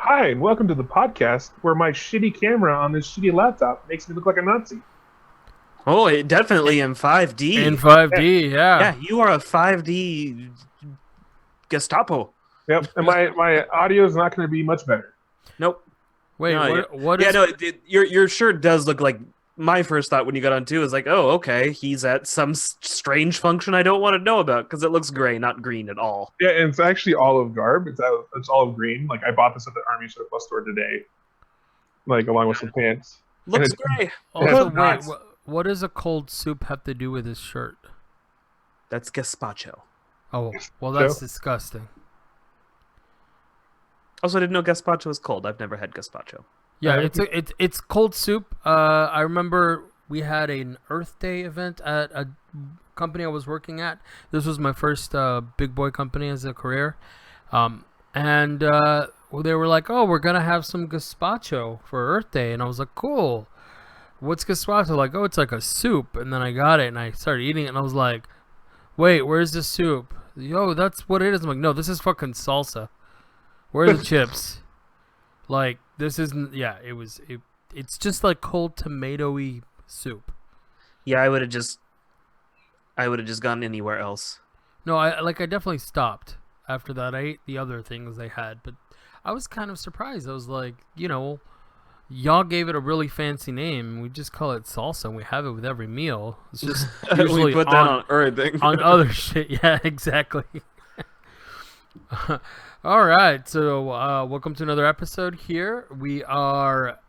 Hi, and welcome to the podcast where my shitty camera on this shitty laptop makes me look like a Nazi. Oh, it definitely in 5D. In 5D, yeah. Yeah, you are a 5D Gestapo. Yep, and my audio is not going to be much better. Nope. Wait, No, what yeah, is no, your shirt does look like my first thought when you got on too is like, oh, okay, he's at some strange function I don't want to know about because it looks gray, not green at all. Yeah, and it's actually olive garb. It's olive green. Like I bought this at the Army Surplus store today, like along with some pants. Looks it's- gray. also it's wait, not. what does a cold soup have to do with his shirt? That's gazpacho. Oh, well that's So- disgusting. Also, I didn't know gazpacho was cold. I've never had gazpacho. Yeah, Uh, it's cold soup. I remember we had an Earth Day event at a company I was working at. This was my first big boy company as a career. And they were like, "Oh, we're gonna have some gazpacho for Earth Day," and I was like, "Cool. What's gazpacho?" Like, "Oh, it's like a soup." And then I got it and I started eating it, and I was like, "Wait, where's the soup?" Yo, that's what it is. I'm like, "No, this is fucking salsa. Where are the chips?" Like, this isn't. Yeah, it's just like cold tomatoey soup. Yeah, I would have just gone anywhere else. No, I definitely stopped after that. I ate the other things they had, but I was kind of surprised. I was like, y'all gave it a really fancy name. We just call it salsa, and we have it with every meal. It's just usually we put that on everything. on other shit. Yeah, exactly. All right, so welcome to another episode here. We are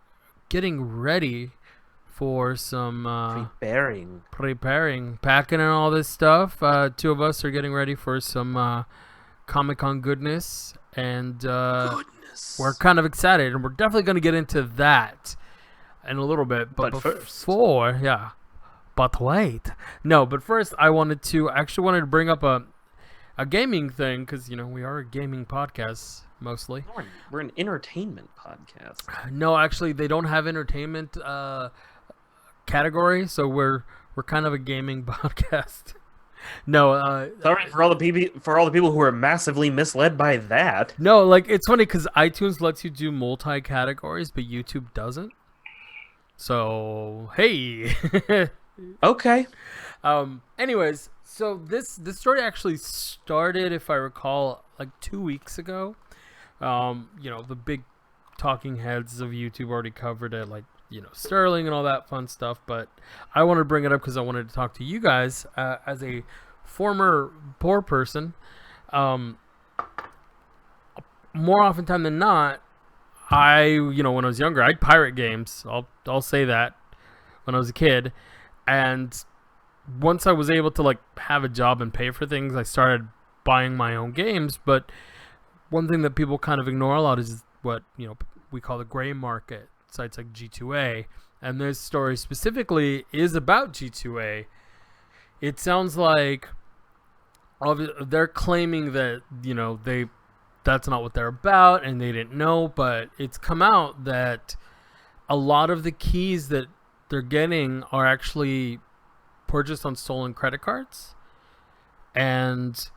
getting ready for some Preparing. packing and all this stuff. Two of us are getting ready for some Comic-Con goodness, and Goodness. we're kind of excited, and we're definitely going to get into that in a little bit. But first. but first, I wanted to bring up a gaming thing because we are a gaming podcast mostly. We're an entertainment podcast. No, actually, they don't have entertainment category, so we're kind of a gaming podcast. No, Sorry for all the people who are massively misled by that. no, like it's funny because iTunes lets you do multi categories, but YouTube doesn't. So hey, Okay. anyways, so this story actually started, if I recall, like 2 weeks ago. The big talking heads of YouTube already covered it, like Sterling and all that fun stuff. But I wanted to bring it up because I wanted to talk to you guys as a former poor person. More often time than not, when I was younger, I'd pirate games. I'll say that when I was a kid, and once I was able to like have a job and pay for things, I started buying my own games. But one thing that people kind of ignore a lot is what we call the gray market, sites like G2A, and this story specifically is about G2A. It sounds like they're claiming that that's not what they're about and they didn't know, but it's come out that a lot of the keys that they're getting are actually purchased on stolen credit cards, and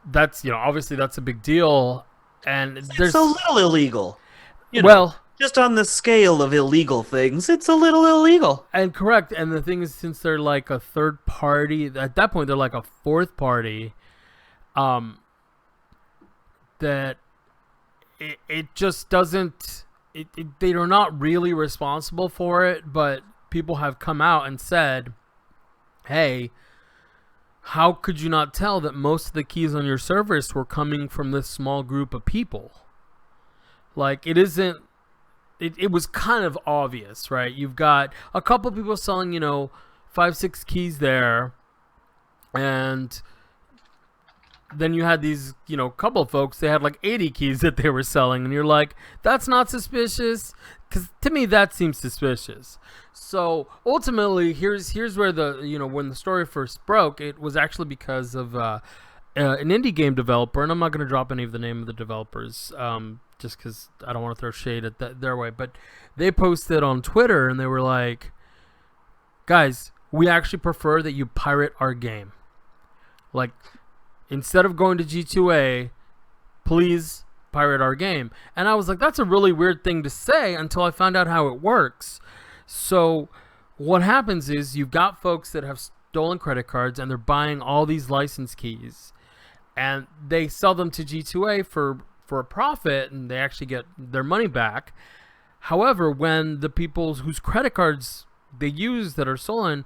that's obviously that's a big deal, and there's It's a little illegal. well, Just on the scale of illegal things, it's a little illegal. and correct, and the thing is, since they're like a third party, at that point they're like a fourth party, that it just doesn't they are not really responsible for it, but people have come out and said, hey, how could you not tell that most of the keys on your service were coming from this small group of people? Like, it was kind of obvious, right? You've got a couple people selling 5-6 keys there, and then you had these couple of folks, they had like 80 keys that they were selling, and you're like, that's not suspicious, because to me that seems suspicious. So ultimately, here's where the when the story first broke, it was actually because of an indie game developer, and I'm not going to drop any of the name of the developers, just because I don't want to throw shade at their way, but they posted on Twitter and they were like, guys, we actually prefer that you pirate our game. Like, instead of going to G2A, please pirate our game. And I was like, that's a really weird thing to say until I found out how it works. So what happens is you've got folks that have stolen credit cards and they're buying all these license keys, and they sell them to G2A for a profit, and they actually get their money back. However, when the people whose credit cards they use that are stolen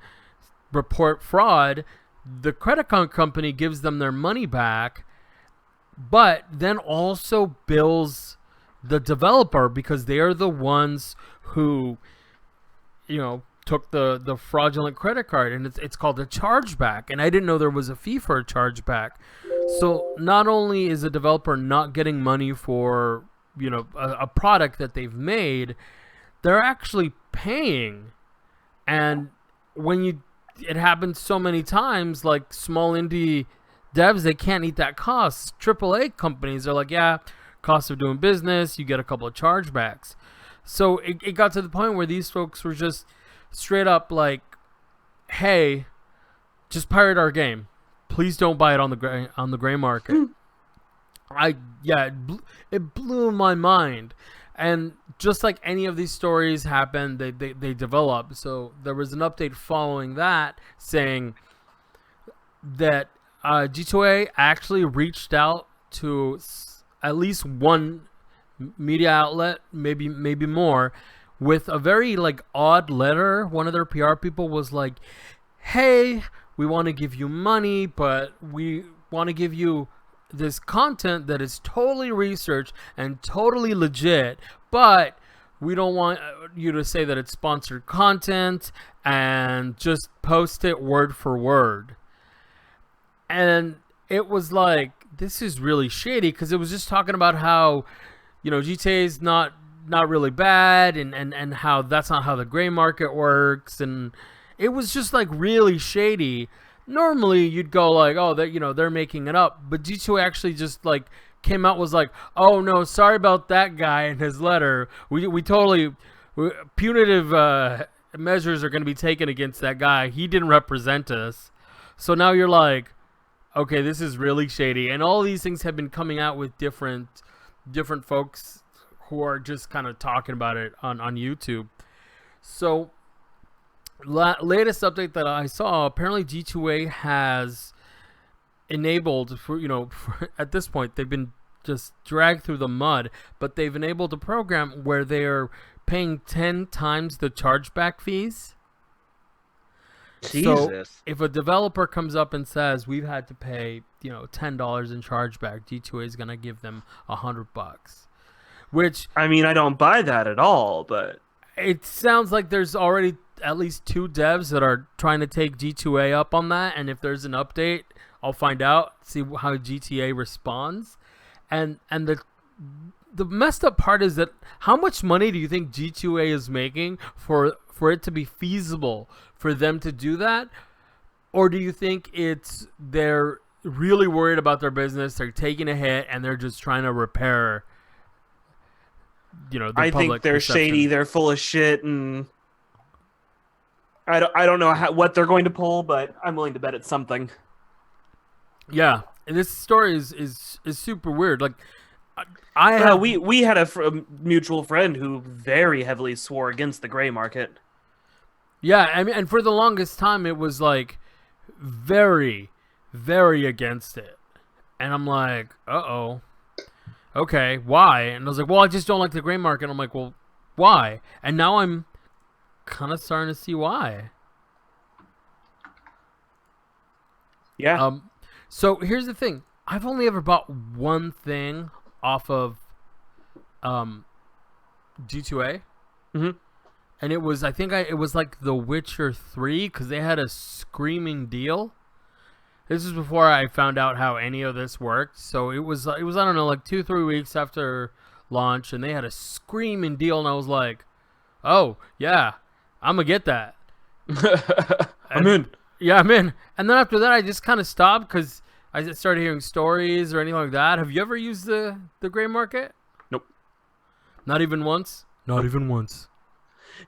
report fraud, the credit card company gives them their money back, but then also bills the developer because they are the ones who, took the fraudulent credit card, and it's called a chargeback. And I didn't know there was a fee for a chargeback. So not only is a developer not getting money for a product that they've made, they're actually paying. And when it happens so many times, like small indie devs, they can't eat that cost. AAA companies are like, yeah, cost of doing business, you get a couple of chargebacks. So it got to the point where these folks were just straight up like, hey, just pirate our game. Please don't buy it on the gray market. It blew my mind. And just like any of these stories happen, they develop. So there was an update following that saying that G2A actually reached out to at least one media outlet, maybe more, with a very like odd letter. One of their PR people was like, hey, we want to give you money, but we want to give you this content that is totally researched and totally legit, but we don't want you to say that it's sponsored content, and just post it word for word. And it was like, this is really shady, because it was just talking about how, GTA is not really bad, and how that's not how the gray market works, and it was just like really shady. Normally you'd go like, oh, they're making it up, but G2 actually just like came out, was like, oh no, sorry about that guy and his letter. We totally punitive measures are going to be taken against that guy. He didn't represent us. So now you're like, okay, this is really shady. And all these things have been coming out with different folks who are just kind of talking about it on YouTube. So latest update that I saw, apparently G2A has enabled, at this point they've been just dragged through the mud, but they've enabled a program where they're paying 10 times the chargeback fees. Jesus. So if a developer comes up and says we've had to pay $10 in chargeback, G2A is gonna give them $100, which, I mean, I don't buy that at all, but it sounds like there's already at least 2 devs that are trying to take G2A up on that, and if there's an update, I'll find out, see how GTA responds. And the messed up part is that how much money do you think G2A is making for it to be feasible for them to do that? Or do you think they're really worried about their business, they're taking a hit, and they're just trying to repair the I public think they're perception? shady, they're full of shit, and I don't know what they're going to pull, but I'm willing to bet it's something. Yeah, and this story is super weird. Like, we had a mutual friend who very heavily swore against the gray market. Yeah, I mean, and for the longest time, it was like very, very against it. And I'm like, uh-oh. Okay, why? And I was like, well, I just don't like the gray market. I'm like, well, why? And now I'm kind of starting to see why. Yeah. So here's the thing. I've only ever bought one thing off of G2A. Mm-hmm. And it was, it was like The Witcher 3, because they had a screaming deal. This is before I found out how any of this worked. So it was I don't know, like 2-3 weeks after launch, and they had a screaming deal, and I was like, oh yeah, I'm gonna get that. I'm in. Yeah, I'm in. And then after that, I just kind of stopped because I started hearing stories or anything like that. Have you ever used the gray market? Nope. Not even once? Not even once.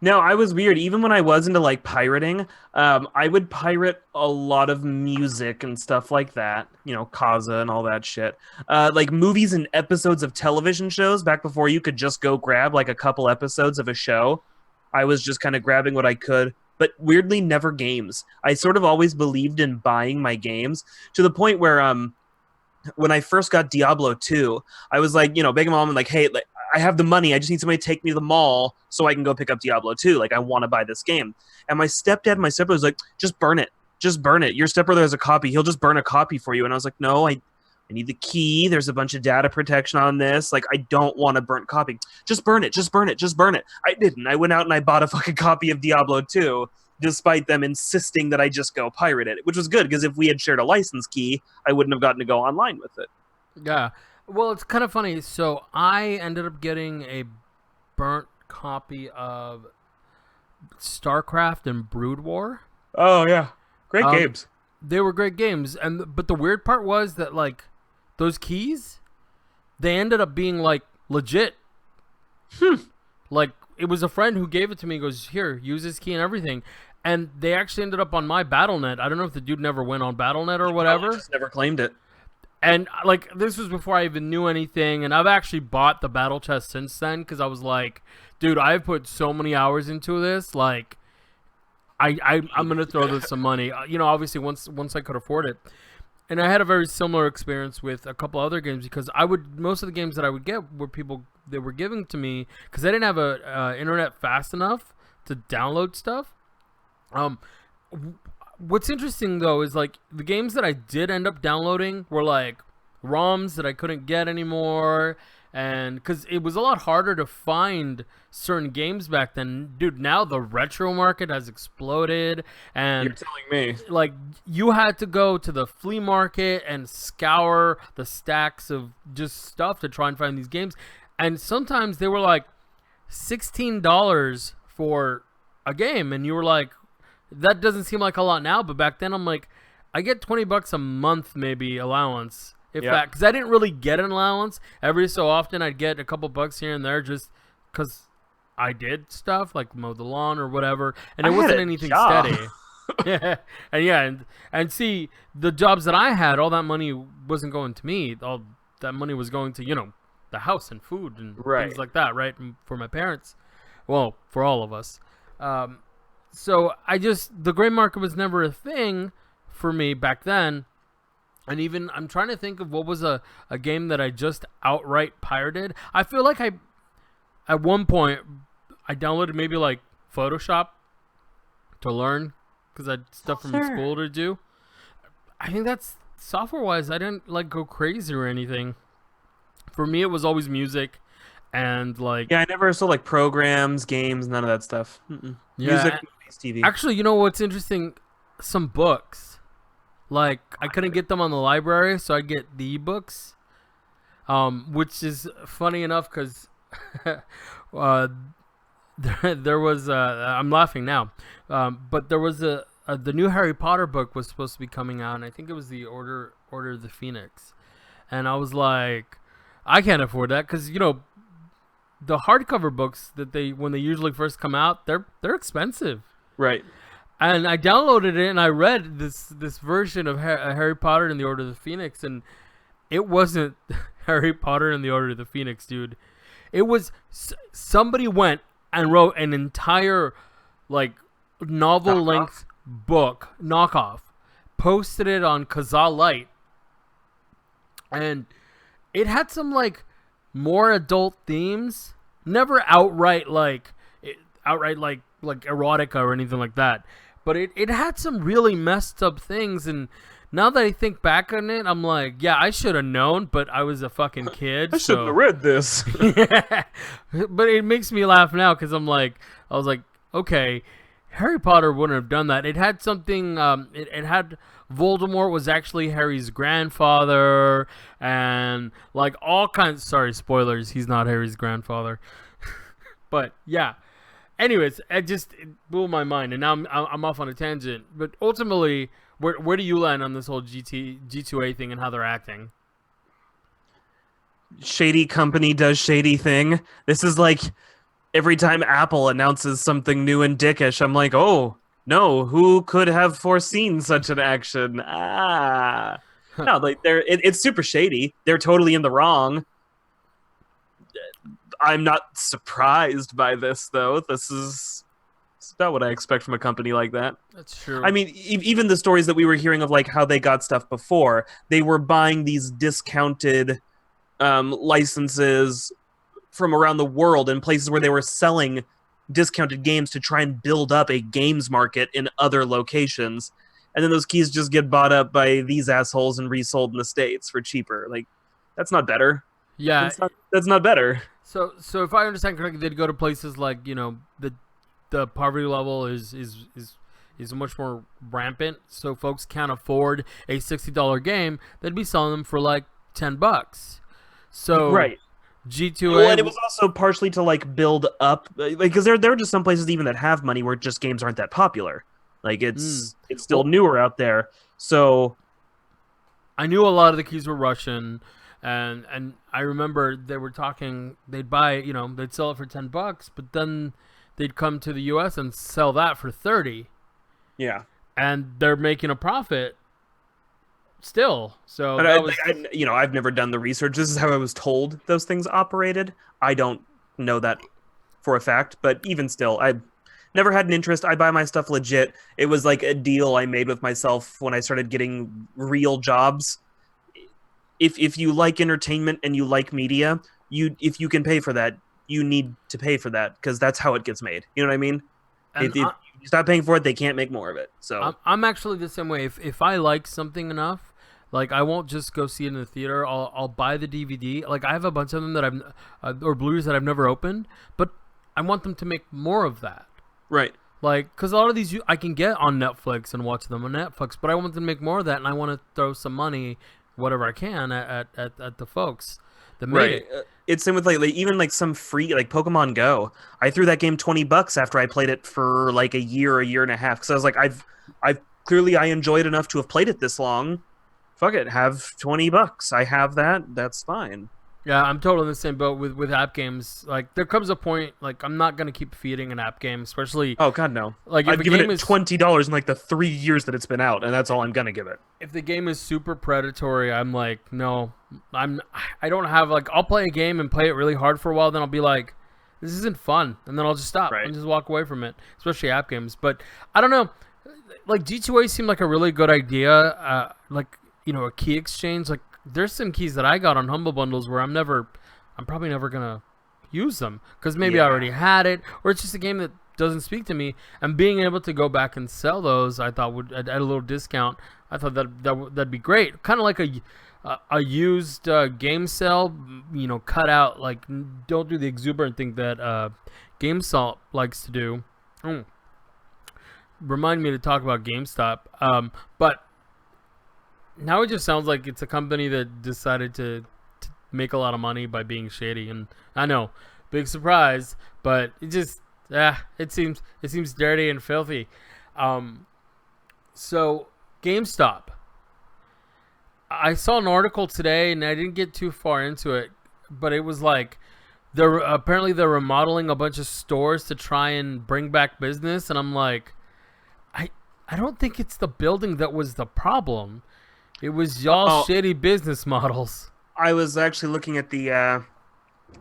No, I was weird. Even when I was into like pirating, I would pirate a lot of music and stuff like that. You know, Kaza and all that shit. Like movies and episodes of television shows back before you could just go grab like a couple episodes of a show. I was just kind of grabbing what I could, but weirdly never games. I sort of always believed in buying my games to the point where when I first got Diablo 2, I was like, you know, begging mom and like, hey, like, I have the money. I just need somebody to take me to the mall so I can go pick up Diablo 2. Like, I want to buy this game. And my stepdad and my stepbrother was like, just burn it. Just burn it. Your stepbrother has a copy. He'll just burn a copy for you. And I was like, no, I need the key. There's a bunch of data protection on this. Like, I don't want a burnt copy. Just burn it. Just burn it. Just burn it. I didn't. I went out and I bought a fucking copy of Diablo 2, despite them insisting that I just go pirate it, which was good because if we had shared a license key, I wouldn't have gotten to go online with it. Yeah. Well, it's kind of funny. So I ended up getting a burnt copy of StarCraft and Brood War. Oh, yeah. Great games. They were great games, but the weird part was that like those keys, they ended up being like legit. Like it was a friend who gave it to me. He goes, here, use this key and everything. And they actually ended up on my BattleNet. I don't know if the dude never went on BattleNet or whatever. Just never claimed it. And like this was before I even knew anything, and I've actually bought the battle chest since then because I was like, dude, I've put so many hours into this. Like, I'm gonna throw this some money. You know, obviously once I could afford it. And I had a very similar experience with a couple other games because most of the games that I would get were people they were giving to me because I didn't have a internet fast enough to download stuff. What's interesting though is like the games that I did end up downloading were like ROMs that I couldn't get anymore, and because it was a lot harder to find certain games back then. Dude, now the retro market has exploded, and You're telling me. like you had to go to the flea market and scour the stacks of just stuff to try and find these games, and sometimes they were like $16 for a game, and you were like, that doesn't seem like a lot now, but back then I'm like, I get $20 a month maybe allowance, if that, because I didn't really get an allowance. Every so often I'd get a couple bucks here and there just because I did stuff like mow the lawn or whatever, and it wasn't anything steady. And see, the jobs that I had, all that money wasn't going to me. All that money was going to, you know, the house and food and things like that, right? And for my parents, well, for all of us. So the gray market was never a thing for me back then. And even I'm trying to think of what was a game that I just outright pirated. I feel like at one point I downloaded maybe like Photoshop to learn because I had stuff from school to do. I think that's software wise. I didn't like go crazy or anything. For me, it was always music. And like, yeah, I never saw like programs, games, none of that stuff. Yeah. Music, movies, TV. Actually, you know what's interesting? Some books. Like I couldn't get them on the library, so I get the ebooks. Which is funny enough because there was I'm laughing now, but there was the new Harry Potter book was supposed to be coming out, and I think it was the Order of the Phoenix, and I was like, I can't afford that because you know. The hardcover books that when they usually first come out, they're expensive, right? And I downloaded it and I read this version of Harry Potter and the Order of the Phoenix, and it wasn't Harry Potter and the Order of the Phoenix, dude. It was somebody went and wrote an entire like novel length book knockoff, posted it on Kazaa Lite, and it had some like more adult themes, never outright like erotica or anything like that, but it had some really messed up things. And now that I think back on it, I'm like, yeah, I should have known, but I was a fucking kid. I shouldn't have read this. Yeah. But it makes me laugh now because I was like, okay, Harry Potter wouldn't have done that. It had something. It had Voldemort was actually Harry's grandfather, and like all kinds. Sorry, spoilers. He's not Harry's grandfather. But yeah. Anyways, it blew my mind, and now I'm off on a tangent. But ultimately, where do you land on this whole G2A thing and how they're acting? Shady company does shady thing. This is like every time Apple announces something new and dickish, I'm like, oh no, who could have foreseen such an action? No, like it's super shady. They're totally in the wrong. I'm not surprised by this though. This is about what I expect from a company like that. That's true. I mean, even the stories that we were hearing of like how they got stuff before, they were buying these discounted licenses from around the world in places where they were selling discounted games to try and build up a games market in other locations. And then those keys just get bought up by these assholes and resold in the States for cheaper. Like, that's not better. yeah. That's not better. So if I understand correctly, they'd go to places like, the poverty level is much more rampant. So folks can't afford a $60 game. They'd be selling them for like $10. So Right. G2A. Well, and it was also partially to like build up, like, because there are just some places even that have money where just games aren't that popular. Like it's still newer out there. So I knew a lot of the keys were Russian, and I remember they were talking. They'd buy, they'd sell it for $10, but then they'd come to the U.S. and sell that for 30, yeah, and they're making a profit still. So and that was, I've never done the research. This is how I was told those things operated. I don't know that for a fact, but even still, I never had an interest. I buy my stuff legit. It was like a deal I made with myself when I started getting real jobs. If you like entertainment and you like media, if you can pay for that, you need to pay for that because that's how it gets made. You know what I mean? If you stop paying for it, they can't make more of it. So I'm actually the same way. If I like something enough, like I won't just go see it in the theater. I'll buy the DVD. Like I have a bunch of them that or Blu-rays that I've never opened, but I want them to make more of that. right. Like, because a lot of these I can get on Netflix and watch them on Netflix, but I want them to make more of that, and I want to throw some money, whatever I can, at the folks that made it. It's same with like even like some free like Pokemon Go. I threw that game $20 after I played it for like a year and a half because I was like, I've clearly I enjoyed enough to have played it this long. Fuck it, have $20. I have that. That's fine. Yeah, I'm totally in the same boat with app games. Like, there comes a point, like, I'm not gonna keep feeding an app game, especially. Oh God, no! Like, if I've given it $20 in like the 3 years that it's been out, and that's all I'm gonna give it. If the game is super predatory, I'm like, no, I don't have like, I'll play a game and play it really hard for a while, then I'll be like, this isn't fun, and then I'll just stop and just walk away from it, especially app games. But I don't know, like G2A seemed like a really good idea, like a key exchange. Like there's some keys that I got on Humble Bundles where I'm probably never gonna use them because maybe I already had it, or it's just a game that doesn't speak to me. And being able to go back and sell those, I thought would at a little discount. I thought that'd be great, kind of like a used game sale, cut out. Like, don't do the exuberant thing that GameStop likes to do. Remind me to talk about GameStop, but now it just sounds like it's a company that decided to make a lot of money by being shady. And I know, big surprise, but it just it seems dirty and filthy. So GameStop. I saw an article today, and I didn't get too far into it, but it was like apparently they're remodeling a bunch of stores to try and bring back business, and I'm like, I don't think it's the building that was the problem. It was y'all shitty business models. I was actually looking at the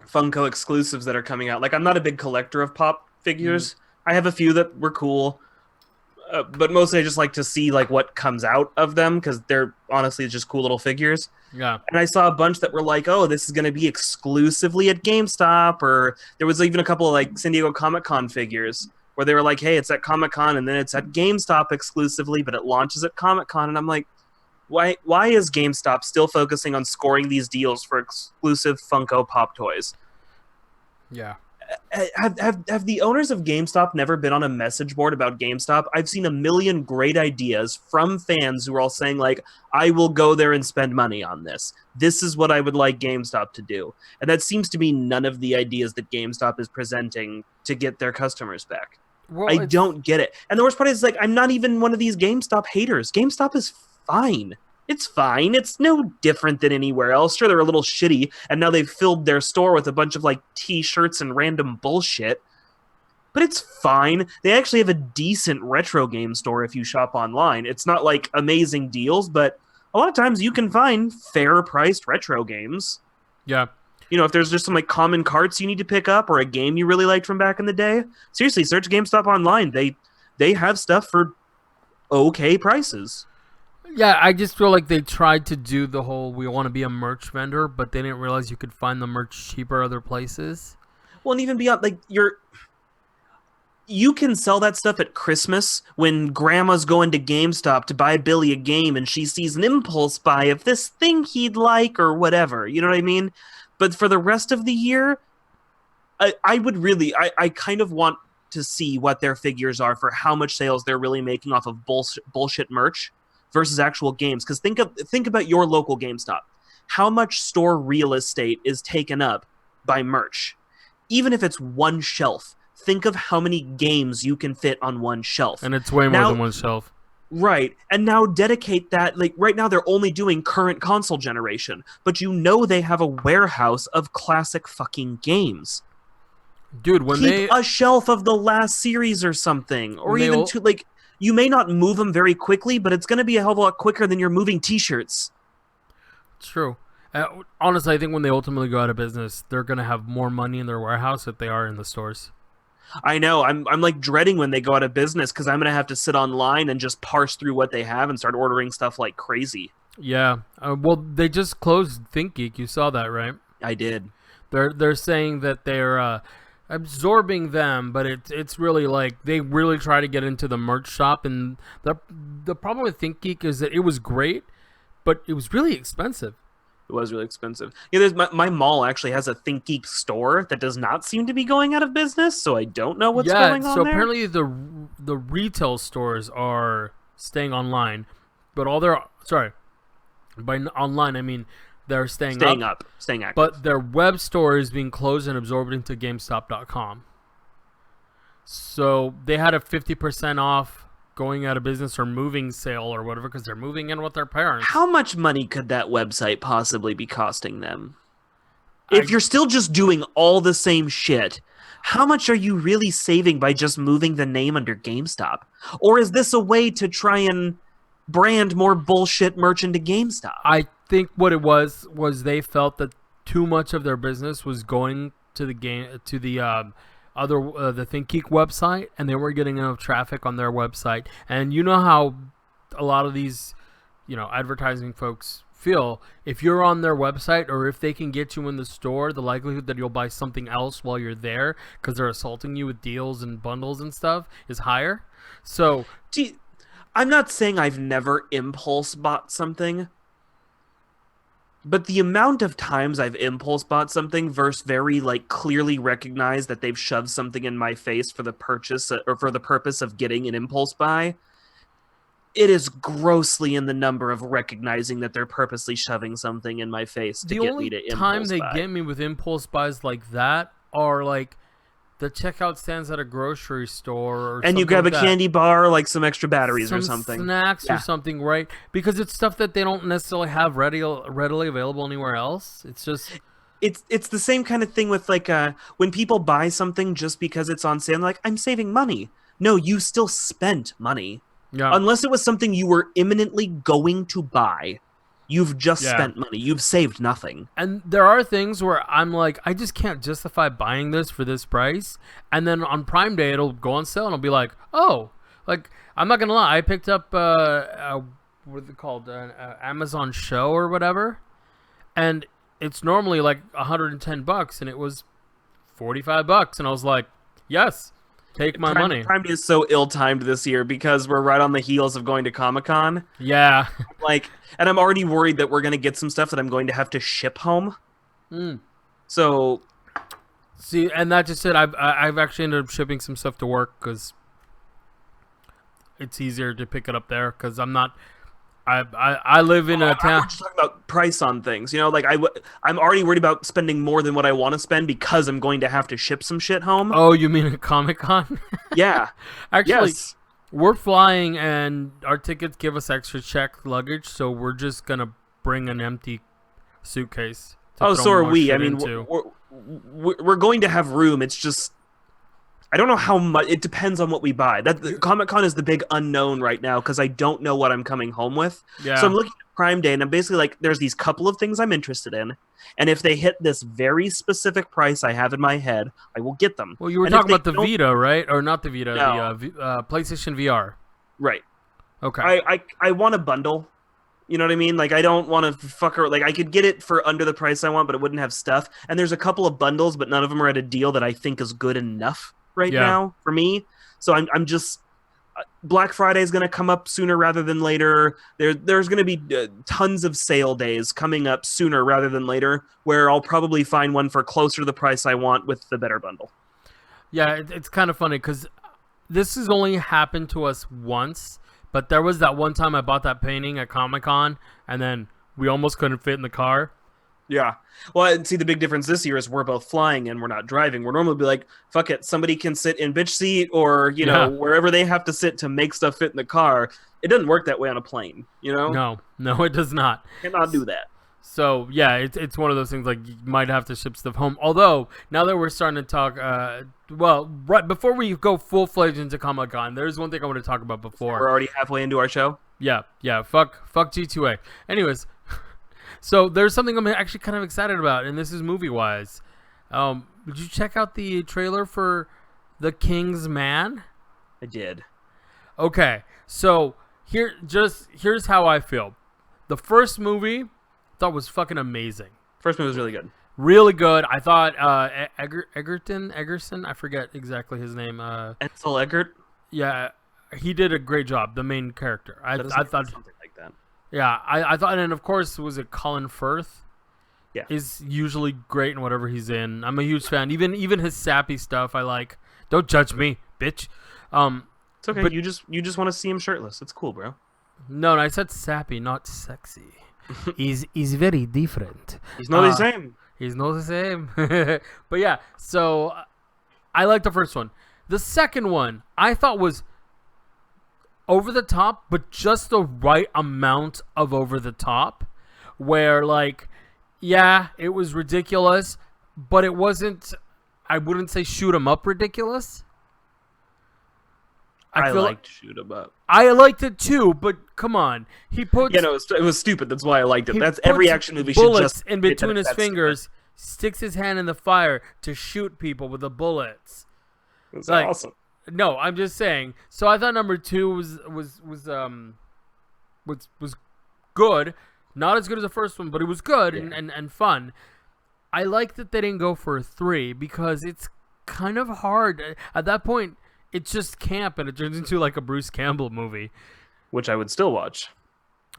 Funko exclusives that are coming out. Like, I'm not a big collector of pop figures. I have a few that were cool, but mostly I just like to see like what comes out of them because they're honestly just cool little figures. Yeah. And I saw a bunch that were like, oh, this is going to be exclusively at GameStop, or there was even a couple of like San Diego Comic-Con figures where they were like, hey, it's at Comic-Con and then it's at GameStop exclusively, but it launches at Comic-Con. And I'm like, why is GameStop still focusing on scoring these deals for exclusive Funko Pop toys? Yeah. Have the owners of GameStop never been on a message board about GameStop? I've seen a million great ideas from fans who are all saying, like, I will go there and spend money on this. This is what I would like GameStop to do. And that seems to be none of the ideas that GameStop is presenting to get their customers back. Well, I don't get it. And the worst part is, like, I'm not even one of these GameStop haters. GameStop is fine. It's fine. It's no different than anywhere else. Sure, they're a little shitty, and now they've filled their store with a bunch of like t-shirts and random bullshit. But it's fine. They actually have a decent retro game store if you shop online. It's not like amazing deals, but a lot of times you can find fair priced retro games. Yeah. You know, if there's just some like common carts you need to pick up or a game you really liked from back in the day, seriously, search GameStop online. They have stuff for okay prices. Yeah, I just feel like they tried to do the whole we want to be a merch vendor, but they didn't realize you could find the merch cheaper other places. Well, and even beyond, like, you can sell that stuff at Christmas when grandma's going to GameStop to buy Billy a game and she sees an impulse buy of this thing he'd like or whatever. You know what I mean? But for the rest of the year, I would really, I kind of want to see what their figures are for how much sales they're really making off of bullshit merch versus actual games. Because think about your local GameStop. How much store real estate is taken up by merch? Even if it's one shelf, think of how many games you can fit on one shelf. And it's way more than one shelf. Right. And now dedicate that, like right now they're only doing current console generation, but you know they have a warehouse of classic fucking games. Dude, when Keep a shelf of the last series or something, or even to like, you may not move them very quickly, but it's going to be a hell of a lot quicker than you're moving t-shirts. True. Honestly, I think when they ultimately go out of business, they're going to have more money in their warehouse than they are in the stores. I know. I'm like dreading when they go out of business because I'm going to have to sit online and just parse through what they have and start ordering stuff like crazy. Yeah. Well, they just closed ThinkGeek. You saw that, right? I did. They're saying that they're absorbing them, but it's really like they really try to get into the merch shop, and the problem with ThinkGeek is that it was great, but it was really expensive. It was really expensive. Yeah, there's my mall actually has a ThinkGeek store that does not seem to be going out of business, so I don't know what's going on so there. Apparently the retail stores are staying online, but by online I mean they're staying up, staying active. But their web store is being closed and absorbed into GameStop.com. So they had a 50% off going out of business or moving sale or whatever because they're moving in with their parents. How much money could that website possibly be costing them? If you're still just doing all the same shit, how much are you really saving by just moving the name under GameStop? Or is this a way to try and brand more bullshit merch into GameStop? I think what it was they felt that too much of their business was going to the the ThinkGeek website, and they weren't getting enough traffic on their website. And you know how a lot of these, advertising folks feel. If you're on their website or if they can get you in the store, the likelihood that you'll buy something else while you're there because they're assaulting you with deals and bundles and stuff is higher. So, I'm not saying I've never impulse bought something, but the amount of times I've impulse bought something versus very clearly recognize that they've shoved something in my face for the purchase or for the purpose of getting an impulse buy, it is grossly in the number of recognizing that they're purposely shoving something in my face to get me to impulse buy. The only time they get me with impulse buys like that are the checkout stands at a grocery store, and you grab a candy bar, some extra batteries or something, some snacks or something, right? Because it's stuff that they don't necessarily have readily available anywhere else. It's just it's the same kind of thing with when people buy something just because it's on sale. I'm saving money. No, you still spent money. Yeah. Unless it was something you were imminently going to buy. You've just spent money. You've saved nothing. And there are things where I'm I just can't justify buying this for this price. And then on Prime Day, it'll go on sale and I'll be like, oh, I'm not going to lie. I picked up, what is it called? Amazon Show or whatever. And it's normally $110 and it was $45. And I was like, yes. Take my money. Prime Day is so ill-timed this year because we're right on the heels of going to Comic-Con. Yeah. And I'm already worried that we're going to get some stuff that I'm going to have to ship home. So... See, and that just said, I've actually ended up shipping some stuff to work because it's easier to pick it up there because I'm not... I live in a town. We're just talking about price on things, I'm already worried about spending more than what I want to spend because I'm going to have to ship some shit home. Oh, you mean at Comic-Con? Yeah. Actually, yes. We're flying, and our tickets give us extra checked luggage, so we're just gonna bring an empty suitcase. Oh, throw so are more we. shit I mean, into. we're going to have room. It's just I don't know how much. It depends on what we buy. That Comic Con is the big unknown right now because I don't know what I'm coming home with. Yeah. So I'm looking at Prime Day, and I'm basically like, there's these couple of things I'm interested in, and if they hit this very specific price I have in my head, I will get them. Well, you were And if talking about they the don't- Vita, right? Or not the Vita, No. the PlayStation VR. Right. Okay. I want a bundle. You know what I mean? Like, I don't want to fuck her. Like, I could get it for under the price I want, but it wouldn't have stuff. And there's a couple of bundles, but none of them are at a deal that I think is good enough right Yeah. now for me. So I'm just Black Friday is going to come up sooner rather than later. There's going to be tons of sale days coming up sooner rather than later, where I'll probably find one for closer to the price I want with the better bundle. Yeah, it's kind of funny because this has only happened to us once, but there was that one time I bought that painting at Comic-Con, and then we almost couldn't fit in the car. Yeah. Well, and see, the big difference this year is we're both flying and we're not driving. We're normally be like, fuck it, somebody can sit in bitch seat or, you know, wherever they have to sit to make stuff fit in the car. It doesn't work that way on a plane, you know? No, it does not. Cannot do that. So, yeah, it's one of those things like you might have to ship stuff home. Although, now that we're starting to talk, well, right before we go full-fledged into Comic-Con, there's one thing I want to talk about before. We're already halfway into our show. Yeah, fuck G2A. Anyways, so there's something I'm actually kind of excited about, and this is movie-wise. Did you check out the trailer for The King's Man? I did. Okay, so here's how I feel. The first movie I thought was fucking amazing. First movie was really good. Really good. I thought Egerton, I forget exactly his name. Ansel Eggert. Yeah, he did a great job. The main character. I thought something like that. Yeah, I thought, and of course, was it Colin Firth? Yeah, is usually great in whatever he's in. I'm a huge fan. Even his sappy stuff, I like. Don't judge me, bitch. It's okay. But you just want to see him shirtless. It's cool, bro. No, I said sappy, not sexy. He's very different. He's not the same. He's not the same. But yeah, so I like the first one. The second one I thought was over the top, but just the right amount of over the top, where like, yeah, it was ridiculous, but it wasn't. I wouldn't say shoot 'em up ridiculous. I liked shoot 'em up. I liked it too, but come on, he put it was stupid. That's why I liked it. he That's every puts action movie should bullets just in between his fingers, sticks his hand in the fire to shoot people with the bullets. It's like, awesome. No, I'm just saying. So I thought number 2 was good. Not as good as the first one, but it was good and fun. I like that they didn't go for a 3 because it's kind of hard. At that point, it's just camp and it turns into like a Bruce Campbell movie. Which I would still watch.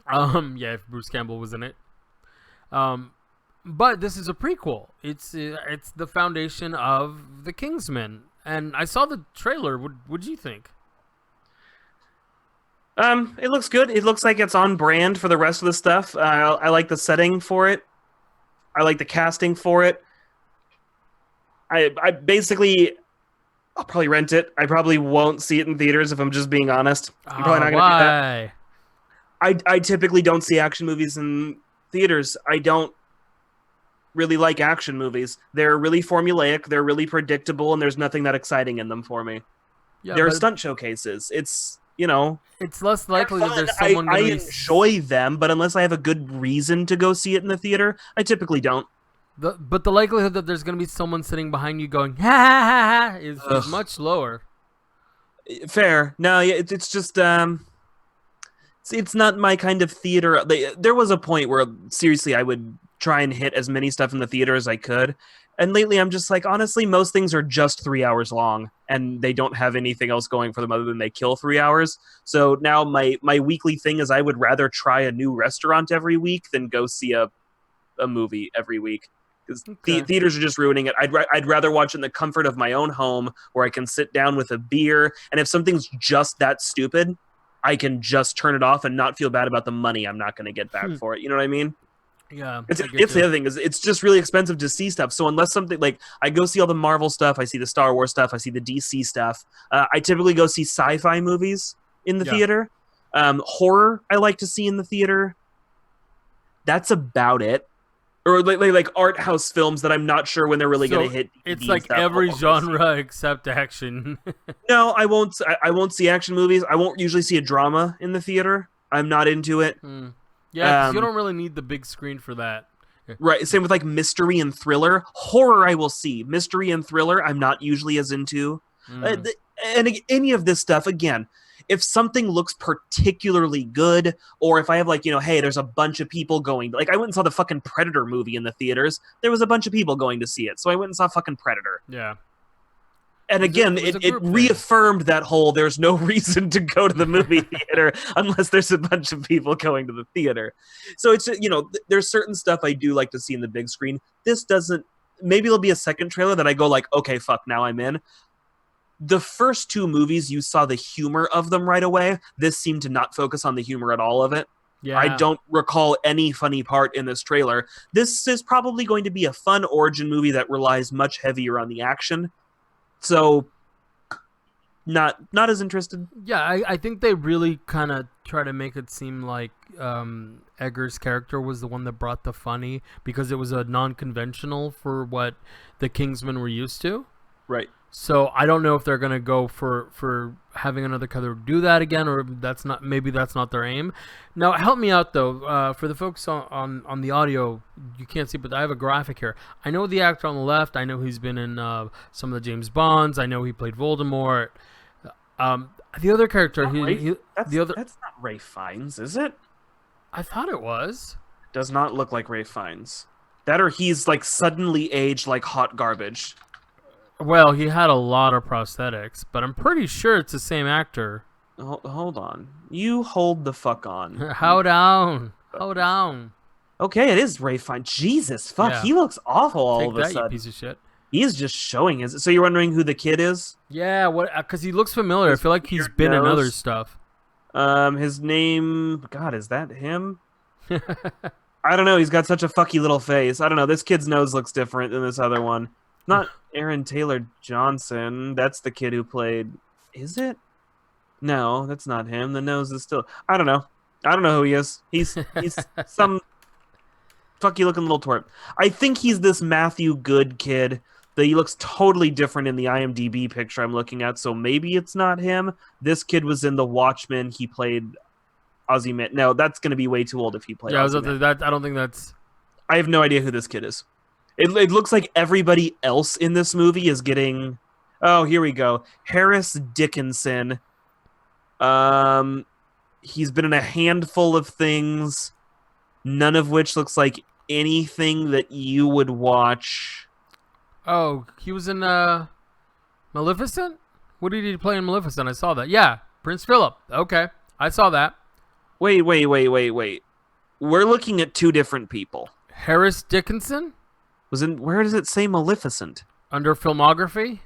Yeah, if Bruce Campbell was in it. But this is a prequel. It's the foundation of the Kingsman. And I saw the trailer. What do you think? It looks good. It looks like it's on brand for the rest of the stuff. I like the setting for it. I like the casting for it. I basically, I'll probably rent it. I probably won't see it in theaters if I'm just being honest. I'm probably not going to do that. I typically don't see action movies in theaters. I don't really like action movies. They're really formulaic, they're really predictable, and there's nothing that exciting in them for me. Yeah, they're stunt showcases. It's, you know... It's less likely that there's someone I going to enjoy them, but unless I have a good reason to go see it in the theater, I typically don't. But the likelihood that there's going to be someone sitting behind you going, ha ha ha ha, is much lower. Fair. No, it's just... it's not my kind of theater. There was a point where, seriously, I would try and hit as many stuff in the theater as I could. And lately, I'm just like, honestly, most things are just 3 hours long, and they don't have anything else going for them other than they kill 3 hours. So now my weekly thing is I would rather try a new restaurant every week than go see a movie every week. Because theaters are just ruining it. I'd rather watch in the comfort of my own home where I can sit down with a beer, and if something's just that stupid, I can just turn it off and not feel bad about the money I'm not going to get back for it. You know what I mean? Yeah. It's the other thing is it's just really expensive to see stuff. So unless something like I go see all the Marvel stuff, I see the Star Wars stuff, I see the DC stuff. I typically go see sci-fi movies in the Yeah. theater. Horror I like to see in the theater. That's about it. Or like art house films that I'm not sure when they're really So going to hit. DVD It's and like stuff. every I'll go see. genre except action. No, I won't. I won't see action movies. I won't usually see a drama in the theater. I'm not into it. Yeah, 'cause you Um, don't really need the big screen for that. Right. Same with like mystery and thriller. Horror, I will see. Mystery and thriller, I'm not usually as into. Mm. Any of this stuff, again, if something looks particularly good, or if I have like, hey, there's a bunch of people going. Like I went and saw the fucking Predator movie in the theaters. There was a bunch of people going to see it, so I went and saw fucking Predator. Yeah. And again, it was a it group thing. reaffirmed that whole there's no reason to go to the movie theater unless there's a bunch of people going to the theater. So it's, there's certain stuff I do like to see in the big screen. This doesn't, maybe there'll be a second trailer that I go like, okay, fuck, now I'm in. The first two movies, you saw the humor of them right away. This seemed to not focus on the humor at all of it. Yeah. I don't recall any funny part in this trailer. This is probably going to be a fun origin movie that relies much heavier on the action. So, not as interested. Yeah, I think they really kind of try to make it seem like Edgar's character was the one that brought the funny because it was a non-conventional for what the Kingsmen were used to. Right. So I don't know if they're gonna go for having another character do that again, or maybe that's not their aim. Now help me out though, for the folks on the audio, you can't see, but I have a graphic here. I know the actor on the left. I know he's been in some of the James Bonds. I know he played Voldemort. The other character, That's not Ray Fiennes, is it? I thought it was. Does not look like Ray Fiennes. That or he's like suddenly aged like hot garbage. Well, he had a lot of prosthetics, but I'm pretty sure it's the same actor. Hold on. You hold the fuck on. How down? How down? Okay, it is Ray Fiennes. Jesus, fuck. Yeah. He looks awful all Take of a that, you sudden. piece of shit. He is just showing his. So you're wondering who the kid is? Yeah, what? Because he looks familiar. His I feel like he's weird been in nose. other stuff. His name. God, is that him? I don't know. He's got such a fucky little face. I don't know. This kid's nose looks different than this other one. Not Aaron Taylor Johnson. That's the kid who played. Is it? No, that's not him. The nose is still. I don't know. I don't know who he is. He's some fucky looking little twerp. I think he's this Matthew Good kid. That he looks totally different in the IMDb picture I'm looking at. So maybe it's not him. This kid was in The Watchmen. He played Ozymandias. No, that's going to be way too old if he played. Yeah, Ozymandias. I don't think that's. I have no idea who this kid is. It looks like everybody else in this movie is getting. Oh, here we go. Harris Dickinson. He's been in a handful of things, none of which looks like anything that you would watch. Oh, he was in Maleficent? What did he play in Maleficent? I saw that. Yeah, Prince Philip. Okay, I saw that. Wait. We're looking at two different people. Harris Dickinson? Where does it say Maleficent? Under filmography?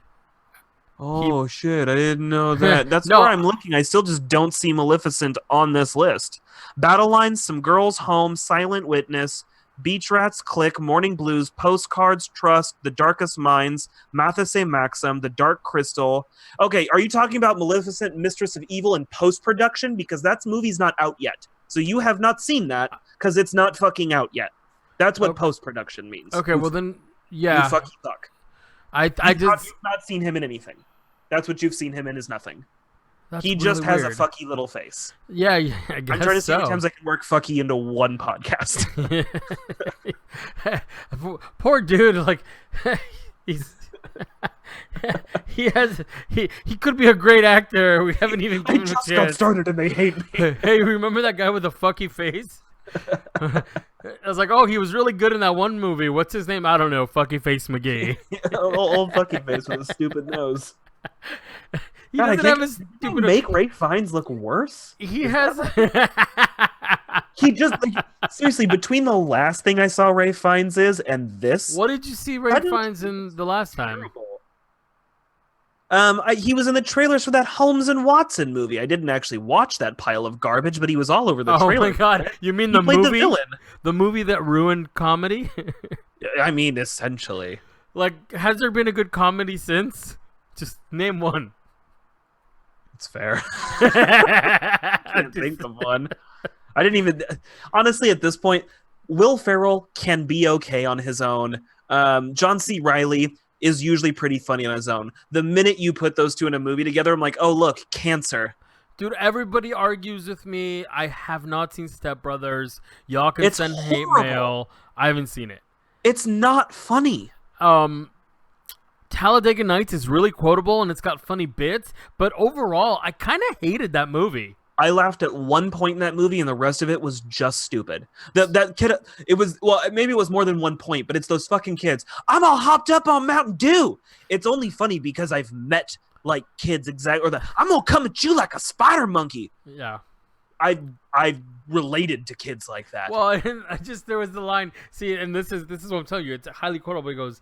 Oh shit, I didn't know that. That's No. where I'm looking. I still just don't see Maleficent on this list. Battle Lines, Some Girls Home, Silent Witness, Beach Rats, Click, Morning Blues, Postcards, Trust, The Darkest Minds, Mathis A. Maxim, The Dark Crystal. Okay, are you talking about Maleficent, Mistress of Evil in post-production? Because that movie's not out yet. So you have not seen that because it's not fucking out yet. That's what Okay. post-production means. Okay, well then, yeah. You fucking suck. You've You've not seen him in anything. That's what you've seen him in is nothing. That's He just really has weird. a fucky little face. Yeah, I guess I'm trying to see how many so. times I can work fucky into one podcast. Poor dude, like he's he could be a great actor. We haven't even I given him just a got chance. started and they hate me. Hey, remember that guy with the fucky face? I was like, oh, he was really good in that one movie. What's his name? I don't know. Fucky Face McGee. old fucky face with a stupid nose. He God, I doesn't have can't- his Did you stupid. make Ray Fiennes look worse? He has. He just seriously, between the last thing I saw Ray Fiennes is and this, What did you see Ray I didn't- Fiennes in the last time? terrible. He was in the trailers for that Holmes and Watson movie. I didn't actually watch that pile of garbage, but he was all over the Oh trailer. my god! You mean He the played movie? the villain. The movie that ruined comedy? I mean, essentially. Like, has there been a good comedy since? Just name one. It's fair. I can't think of one. I didn't even honestly at this point. Will Ferrell can be okay on his own. John C. Reilly is usually pretty funny on his own. The minute you put those two in a movie together, I'm like, oh look, cancer. Dude, everybody argues with me. I have not seen Step Brothers. Y'all can It's send hate horrible. mail. I haven't seen it. It's not funny. Talladega Nights is really quotable and it's got funny bits, but overall, I kind of hated that movie. I laughed at one point in that movie, and the rest of it was just stupid. That kid, it was maybe it was more than one point, but it's those fucking kids. I'm all hopped up on Mountain Dew. It's only funny because I've met like kids exactly, or I'm gonna come at you like a spider monkey. Yeah. I related to kids like that. Well, I just there was the line. See, and this is what I'm telling you. It's highly quotable. He goes,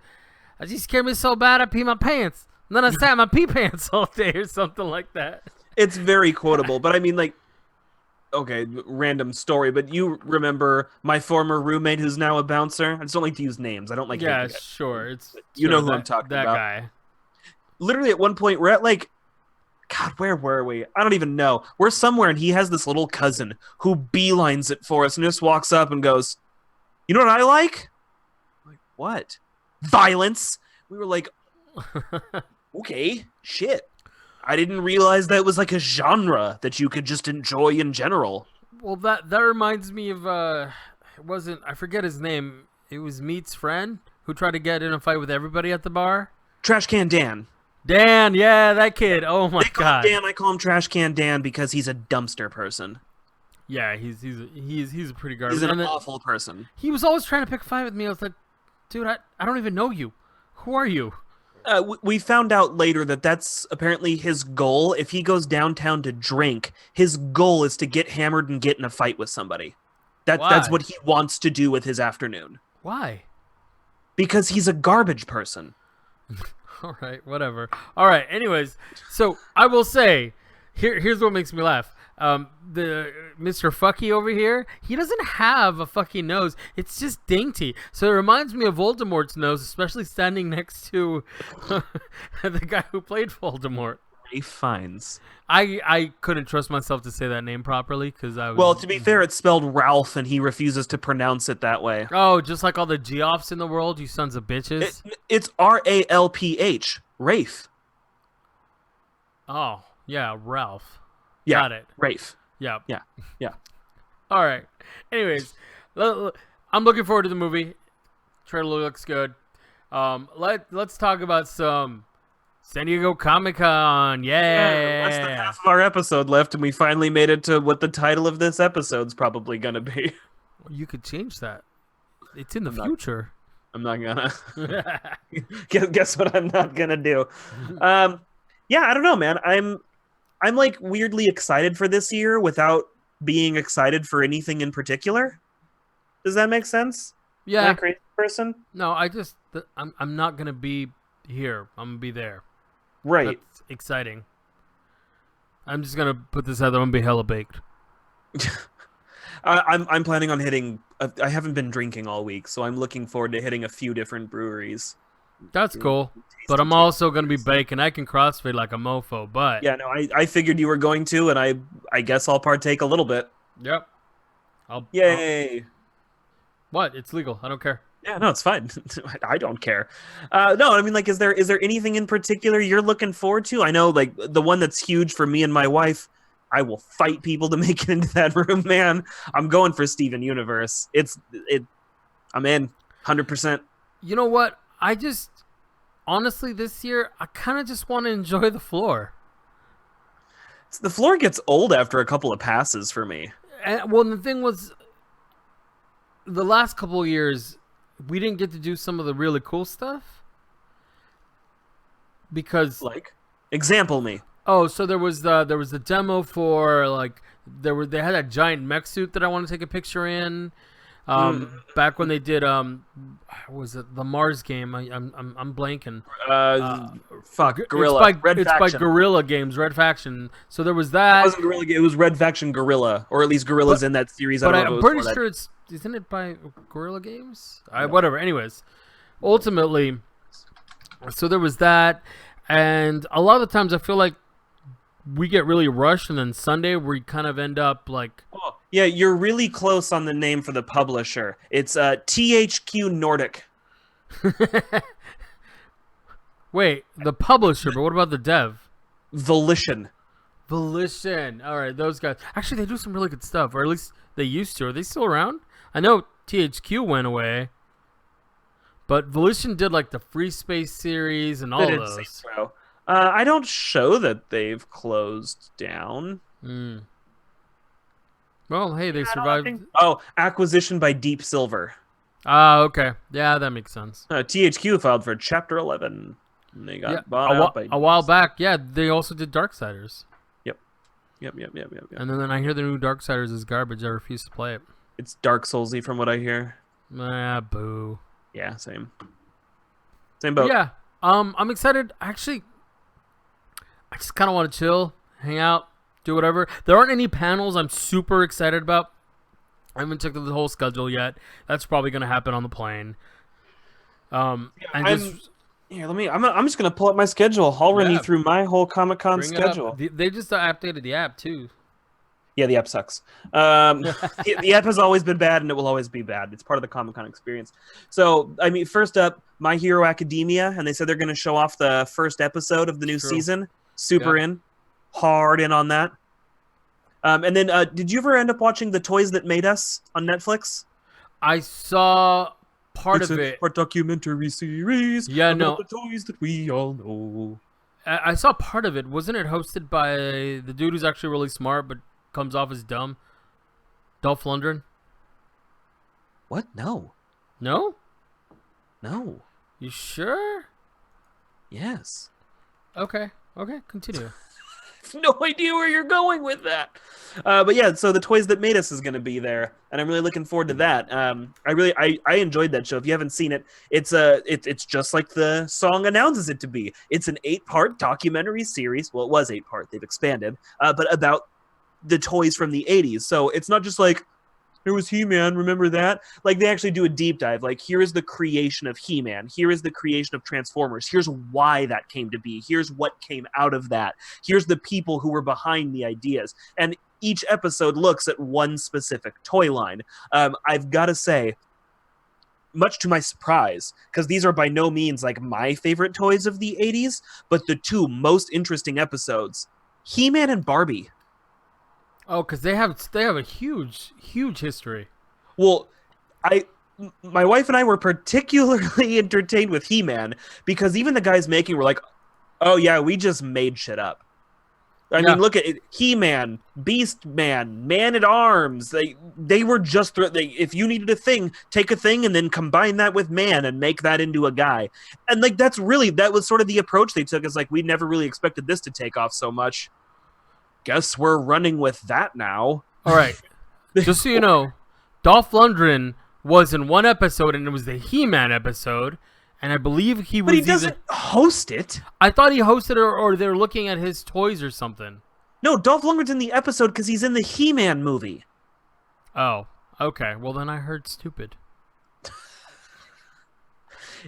"I just scared me so bad I pee my pants. And then I sat in my pee pants all day," or something like that. It's very quotable, but I mean, like, okay, random story, but you remember my former roommate who's now a bouncer? I just don't like to use names. I don't like. Yeah, hating it. sure. It's You sure, know who I'm talking that about. guy. Literally, at one point, we're at like, God, where were we? I don't even know. We're somewhere, and he has this little cousin who beelines it for us and just walks up and goes, "You know what I like?" I'm like, what? Violence. We were like, okay, shit. I didn't realize that was like a genre that you could just enjoy in general. Well, that reminds me of it wasn't, I forget his name. It was Meat's friend who tried to get in a fight with everybody at the bar. Trash Can Dan. Dan, yeah, that kid. Oh my They call god. him Dan. I call him Trash Can Dan because he's a dumpster person. Yeah, he's a pretty garbage. He's an And then awful person. he was always trying to pick a fight with me. I was like, dude, I don't even know you. Who are you? We found out later that that's apparently his goal. If he goes downtown to drink, his goal is to get hammered and get in a fight with somebody. That's Why? what he wants to do with his afternoon. Why? Because he's a garbage person. All right, whatever. All right. Anyways, so I will say, here's what makes me laugh. The Mr. Fucky over here, he doesn't have a fucking nose. It's just dainty. So it reminds me of Voldemort's nose, especially standing next to the guy who played Voldemort. Ralph Fiennes. I couldn't trust myself to say that name properly because I was. Well, to be fair, it's spelled Ralph, and he refuses to pronounce it that way. Oh, just like all the Geoffs in the world, you sons of bitches. It's Ralph. Rafe. Oh, yeah, Ralph. Yeah, Got it. Rafe. Yeah. Yeah. All right. Anyways, I'm looking forward to the movie. Trailer looks good. Let's talk about some San Diego Comic-Con. Yeah. Less than half of our episode left, and we finally made it to what the title of this episode's probably gonna be. You could change that. It's in the not- future. I'm not gonna. Guess what I'm not gonna do. Yeah, I don't know, man. I'm like weirdly excited for this year without being excited for anything in particular. Does that make sense? Am I Yeah. a crazy person? No, I'm not gonna be here. I'm gonna be there. Right. That's exciting. I'm just gonna put this out there. I'm gonna be hella baked. I'm planning on hitting. I haven't been drinking all week, so I'm looking forward to hitting a few different breweries. That's cool. But I'm also gonna be baking. I can CrossFit like a mofo, but Yeah, no, I figured you were going to, and I guess I'll partake a little bit. Yep. Yay! What? It's legal. I don't care. Yeah, no, it's fine. I don't care. No, I mean, like, is there anything in particular you're looking forward to? I know, like, the one that's huge for me and my wife. I will fight people to make it into that room, man. I'm going for Steven Universe. I'm in 100%. You know what? Honestly, this year, I kind of just want to enjoy the floor. The floor gets old after a couple of passes for me. Well, the thing was, the last couple of years, we didn't get to do some of the really cool stuff. Because Like, example me. oh, so there was the demo for like they had that giant mech suit that I want to take a picture in. Back when they did what was it, the Mars game? I'm blanking. Gorilla. It's by Guerrilla Games, Red Faction. So there was that. It wasn't Gorilla. It was Red Faction Gorilla, or at least Gorilla's in that series. I But don't know if I'm it was pretty for that. sure isn't it by Guerrilla Games? Whatever. Anyways, ultimately, so there was that, and a lot of the times I feel like we get really rushed, and then Sunday we kind of end up like. Oh, yeah, you're really close on the name for the publisher. It's THQ Nordic. Wait, the publisher, but what about the dev? Volition. Volition. All right, those guys. Actually, they do some really good stuff, or at least they used to. Are they still around? I know THQ went away, but Volition did like the Free Space series and all That those. is so. I don't show that they've closed down. Mm. Well, hey, they I survived. think- Oh, acquisition by Deep Silver. Ah, okay. Yeah, that makes sense. THQ filed for Chapter 11. And they got bought out by... A while back, yeah, they also did Darksiders. Yep. And then I hear the new Darksiders is garbage. I refuse to play it. It's Dark Soulsy from what I hear. Ah, boo. Yeah, same. Same boat. Yeah. I'm excited. Actually, I just kind of want to chill, hang out, do whatever. There aren't any panels I'm super excited about. I haven't checked the whole schedule yet. That's probably going to happen on the plane. And just Here, I'm just gonna pull up my schedule. I'll run you Yeah. through my whole Comic-Con bring it up. schedule. They just updated the app too. Yeah, the app sucks. The app has always been bad, and it will always be bad. It's part of the Comic-Con experience. So, I mean, first up, My Hero Academia, and they said they're going to show off the first episode of the new True. season. Super hard in on that. And then, did you ever end up watching The Toys That Made Us on Netflix? I saw part It's of a it. short documentary series. Yeah, about no. the toys that we all know. I saw part of it. Wasn't it hosted by the dude who's actually really smart but comes off as dumb? Dolph Lundgren? What? No. No? No. You sure? Yes. Okay, continue. No idea where you're going with that. But yeah, so the Toys That Made Us is going to be there, and I'm really looking forward to that. I enjoyed that show. If you haven't seen it, it's just like the song announces it to be. It's an 8-part documentary series. Well, it was 8-part. They've expanded, but about the toys from the 80s. So it's not just like, there was He-Man, remember that? Like, they actually do a deep dive. Like, here is the creation of He-Man. Here is the creation of Transformers. Here's why that came to be. Here's what came out of that. Here's the people who were behind the ideas. And each episode looks at one specific toy line. I've got to say, much to my surprise, because these are by no means like my favorite toys of the 80s, but the two most interesting episodes, He-Man and Barbie. Oh, because they have a huge history. Well, my wife and I were particularly entertained with He-Man because even the guys making were like, "Oh yeah, we just made shit up." I mean, look at it. He-Man, Beast Man, Man at Arms. They were just if you needed a thing, take a thing and then combine that with man and make that into a guy. And like that was sort of the approach they took. Is like, we never really expected this to take off so much. Guess we're running with that now. All right. Just so you know, Dolph Lundgren was in one episode, and it was the He-Man episode, and I believe he was. But he doesn't host it. I thought he hosted it, or they're looking at his toys or something. No, Dolph Lundgren's in the episode because he's in the He-Man movie. Oh, okay. Well, then I heard stupid.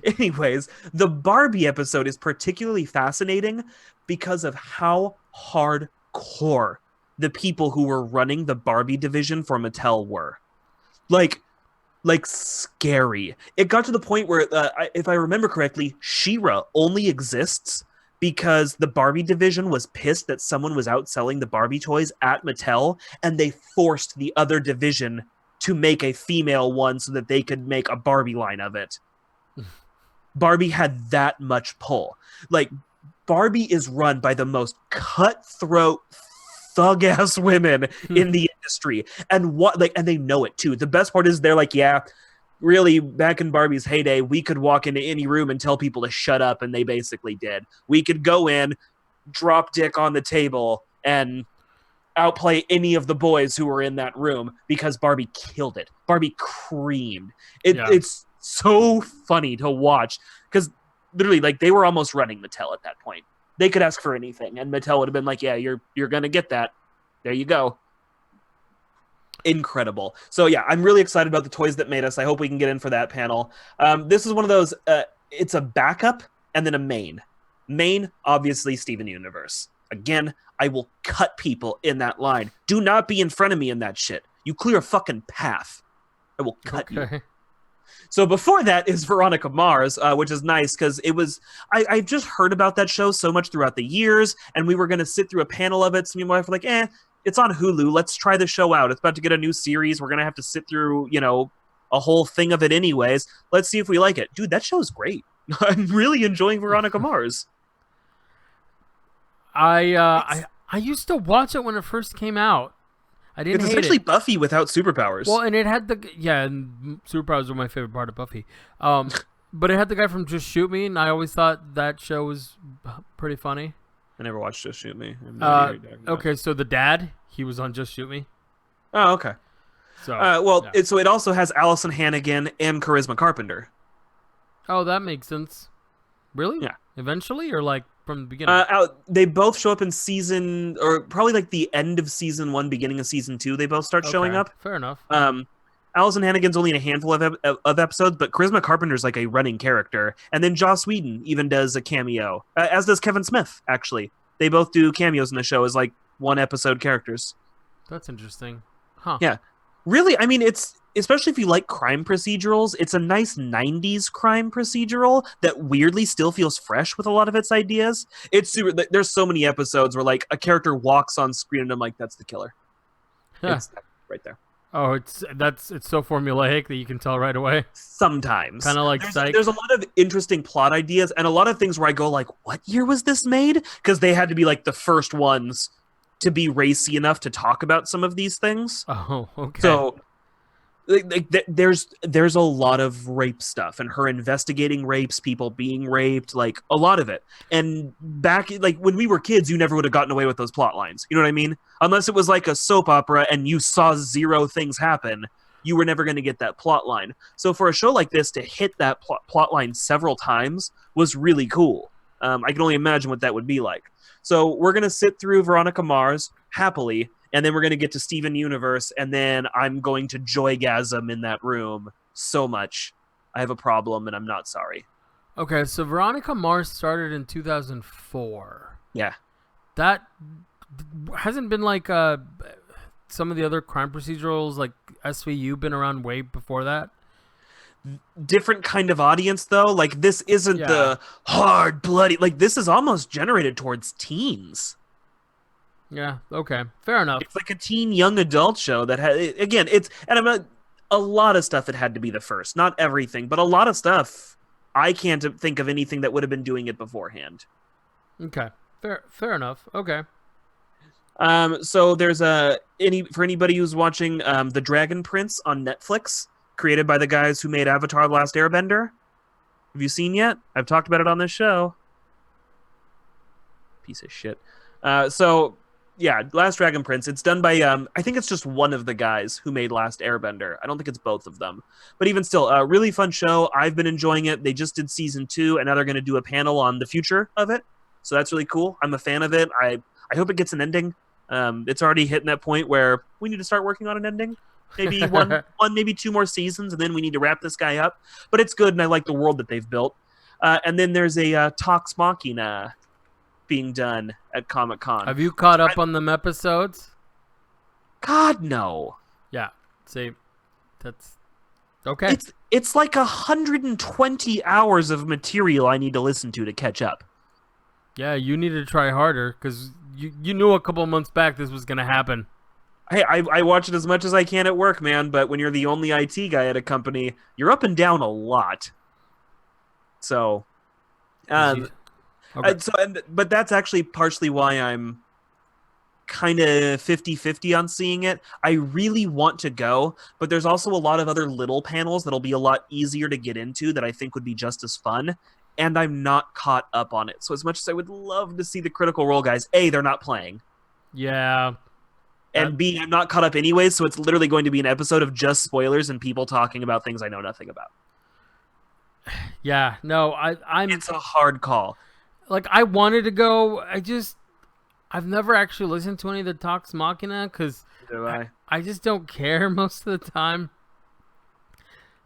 Anyways, the Barbie episode is particularly fascinating because of how hardcore the people who were running the Barbie division for Mattel were. Like scary. It got to the point where, if I remember correctly, She-Ra only exists because the Barbie division was pissed that someone was outselling the Barbie toys at Mattel, and they forced the other division to make a female one so that they could make a Barbie line of it. Barbie had that much pull. Like, Barbie is run by the most cutthroat, thug-ass women in the industry, and they know it too. The best part is they're like, yeah, really, back in Barbie's heyday, we could walk into any room and tell people to shut up, and they basically did. We could go in, drop dick on the table, and outplay any of the boys who were in that room because Barbie killed it. Barbie creamed. It's so funny to watch because literally, like, they were almost running Mattel at that point. They could ask for anything, and Mattel would have been like, yeah, you're going to get that. There you go. Incredible. So, yeah, I'm really excited about the Toys That Made Us. I hope we can get in for that panel. This is one of those, it's a backup and then a main. Main, obviously, Steven Universe. Again, I will cut people in that line. Do not be in front of me in that shit. You clear a fucking path. I will cut you. Okay. So before that is Veronica Mars, which is nice because it was I've just heard about that show so much throughout the years, and we were gonna sit through a panel of it. So me and my wife were like, it's on Hulu. Let's try the show out. It's about to get a new series. We're gonna have to sit through, a whole thing of it anyways. Let's see if we like it. Dude, that show's great. I'm really enjoying Veronica Mars. I used to watch it when it first came out. I didn't It's hate essentially it. Buffy without superpowers. Well, and it had and superpowers were my favorite part of Buffy. But it had the guy from Just Shoot Me, and I always thought that show was pretty funny. I never watched Just Shoot Me. I have no idea what you're talking about. Okay, so the dad, he was on Just Shoot Me. Oh, okay. So yeah. So it also has Allison Hannigan and Charisma Carpenter. Oh, that makes sense. Really? Yeah. Eventually, or like from the beginning? They both show up in season, or probably like the end of season 1, beginning of season 2. They both start showing Okay, up. Fair enough. Allison Hannigan's only in a handful of episodes, but Charisma Carpenter's like a running character. And then Joss Whedon even does a cameo, as does Kevin Smith, actually. They both do cameos in the show as like one episode characters. That's interesting. Huh. Yeah. Really, I mean, it's, especially if you like crime procedurals, it's a nice 90s crime procedural that weirdly still feels fresh with a lot of its ideas. It's super, there's so many episodes where like a character walks on screen and I'm like, that's the killer. It's right there. Oh, it's so formulaic that you can tell right away. Sometimes. Kind of like Psych. There's a lot of interesting plot ideas and a lot of things where I go like, what year was this made? Because they had to be like the first ones to be racy enough to talk about some of these things. Oh, okay. So there's a lot of rape stuff and her investigating rapes, people being raped, like a lot of it. And back like when we were kids, you never would have gotten away with those plot lines. You know what I mean? Unless it was like a soap opera and you saw 0 things happen, you were never going to get that plot line. So for a show like this to hit that plot line several times was really cool. I can only imagine what that would be like. So we're going to sit through Veronica Mars happily, and then we're going to get to Steven Universe, and then I'm going to joygasm in that room so much. I have a problem, and I'm not sorry. Okay, so Veronica Mars started in 2004. Yeah. That hasn't been like some of the other crime procedurals like SVU been around way before that. Different kind of audience, though. Like, this isn't the hard, bloody... Like, this is almost generated towards teens. Yeah, okay. Fair enough. It's like a teen young adult show that had... Again, it's... And I'm not... A lot of stuff it had to be the first. Not everything, but a lot of stuff... I can't think of anything that would have been doing it beforehand. Okay. Fair enough. Okay. So there's for anybody who's watching The Dragon Prince on Netflix, created by the guys who made Avatar: The Last Airbender. Have you seen yet? I've talked about it on this show. Piece of shit. So yeah, Last Dragon Prince. It's done by I think it's just one of the guys who made Last Airbender. I don't think it's both of them. But even still, a really fun show. I've been enjoying it. They just did season 2, and now they're going to do a panel on the future of it. So that's really cool. I'm a fan of it. I hope it gets an ending. It's already hitting that point where we need to start working on an ending. Maybe one, maybe 2 more seasons, and then we need to wrap this guy up. But it's good, and I like the world that they've built. And then there's a Talks Machina being done at Comic-Con. Have you caught up on them episodes? God, no. Yeah. See, that's okay. It's like 120 hours of material I need to listen to catch up. Yeah, you need to try harder because you knew a couple months back this was gonna happen. Hey, I watch it as much as I can at work, man. But when you're the only IT guy at a company, you're up and down a lot. So, Okay. but that's actually partially why I'm kind of 50-50 on seeing it. I really want to go, but there's also a lot of other little panels that'll be a lot easier to get into that I think would be just as fun. And I'm not caught up on it. So as much as I would love to see the Critical Role guys, A, they're not playing. Yeah. And B, I'm not caught up anyways, so it's literally going to be an episode of just spoilers and people talking about things I know nothing about. Yeah. No, I'm. It's a hard call. Like, I wanted to go. I've never actually listened to any of the Talks Machina because I just don't care most of the time.